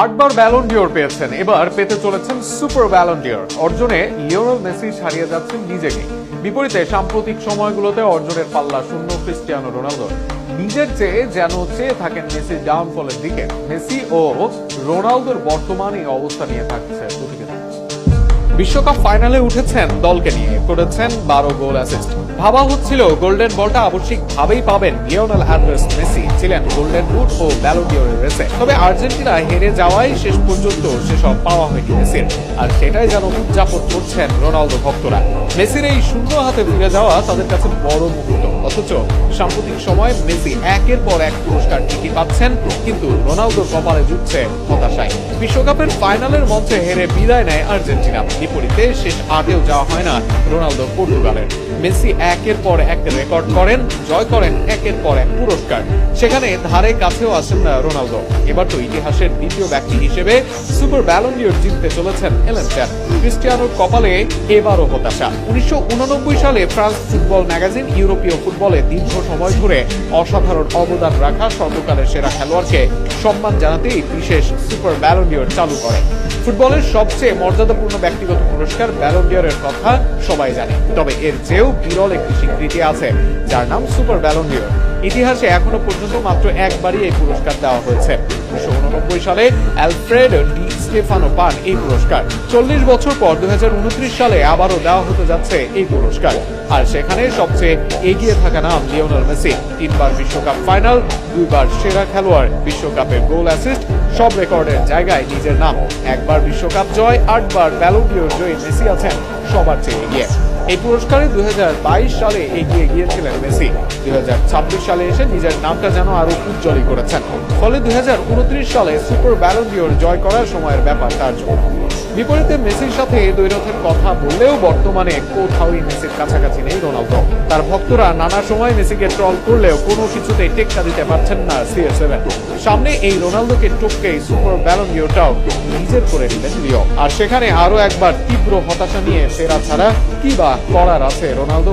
8বার Ballon d'Or পেয়েছেন, এবার পেতে চলেছেন সুপার ব্যালন ডিওর অর্জনে লিওনেল মেসি ছাড়িয়ে যাচ্ছেন নিজেকে। বিপরীতে সাম্প্রতিক সময়গুলোতে অর্জনের পাল্লা শূন্য ক্রিস্টিয়ানো রোনালদো। নিজের চেয়ে যেন চেয়ে থাকেন মেসির ডাউনফলের দিকে। মেসি ও রোনালদোর বর্তমানে অবস্থা নিয়ে থাকছে প্রতিবেদন। বিশ্বকাপ ফাইনালে উঠেছেন দলকে নিয়ে, করেছেন 12 গোল অ্যাসিস্ট। ভাবা হচ্ছিল গোল্ডেন বলটা আবশ্যিকভাবেই পাবেন লিওনেল অ্যান্ড্রেস মেসি, ছিলেন গোল্ডেন বুট ও ব্যালন ডিওরের রেসে। তবে আর্জেন্টিনা হেরে যাওয়ায় শেষ পর্যন্ত সেসব পাওয়া হয়নি মেসির, আর সেটাই যেন উদযাপন করছেন রোনালদো ভক্তরা। মেসির এই শূন্য হাতে ফিরে যাওয়া তাদের কাছে বড় মুহূর্ত, অথচ সাম্প্রতিক সময়ে মেসি একের পর এক পুরস্কার ঠিকই পাচ্ছেন, কিন্তু রোনালদোর কপালে জুটছে হতাশায়। বিশ্বকাপের ফাইনালের মঞ্চে হেরে বিদায় নেয় আর্জেন্টিনা, বিপরীতে শেষ আটেও যাওয়া হয় না রোনালদো পর্তুগালের। মেসি একের পর এক রেকর্ড করেন, জয় করেন একের পর এক পুরস্কার, সেখানে ধারে কাছেও আসেন না রোনালদো। এবার তো ইতিহাসের দ্বিতীয় ব্যক্তি হিসেবে সুপার ব্যালন ডিওর জিততে চলেছেন এলেন প্যান। ক্রিস্টিয়ানোর কপালে এবারও হতাশা। 1989 সালে ফ্রান্স ফুটবল ম্যাগাজিন ইউরোপীয় ফুটবলে দীর্ঘ সময় ধরে অসাধারণ অবদান রাখা সর্বকালের সেরা খেলোয়াড়কে সম্মান জানাতেই বিশেষ সুপার ব্যালন ডিওর চালু করে। ফুটবলের সবচেয়ে মর্যাদাপূর্ণ ব্যক্তিগত পুরস্কার ব্যালন ডিওরের কথা সবাই জানে, তবে এর চেয়েও বিরল একটি স্বীকৃতি আছে, যার নাম সুপার ব্যালন ডিওর। ইতিহাসে এখনো পর্যন্ত মাত্র একবারই এই পুরস্কার দেওয়া হয়েছে। 1989 সালে অ্যালফ্রেডো ডি স্টেফানো পান এই পুরস্কার। 40 বছর পর 2029 সালে আবারও দেওয়া হতে যাচ্ছে এই পুরস্কার, আর সেখানে সবচেয়ে এগিয়ে থাকা নাম লিওনেল মেসি। 3বার বিশ্বকাপ ফাইনাল, 2বার সেরা খেলোয়াড়, বিশ্বকাপের গোল অ্যাসিস্ট, সব রেকর্ডের জায়গায় নিজের নাম। 1বার বিশ্বকাপ জয়, 8বার ব্যালন ডিওর জয়ী মেসি আছেন সবার চেয়ে এগিয়ে। এই পুরস্কারে 2022 সালে এগিয়ে গিয়েছিলেন মেসি, 2026 সালে এসে নিজের নামটা যেন আরো উজ্জ্বল করেছেন। ফলে 2029 সালে সুপার ব্যালন ডিওর জয় করার সময়ের ব্যাপার তার জন্য। বিপরীতে মেসির সাথে দ্বৈরথের কথা বললেও বর্তমানে কোথাওই মেসির কাছাকাছি নেই রোনালদো। তার ভক্তরা নানা সময় মেসিকে ট্রল করলেও কোনো কিছুতেই টেক্কা দিতে পারছেন না CR7। সামনে এই রোনালদোকে টপকেই সুপার ব্যালন ডিওরটাও নিজের করে নিলেন লিও, আর সেখানে আরো একবার তীব্র হতাশা নিয়ে সেরা ছাড়া কি বা করার আছে রোনালদো।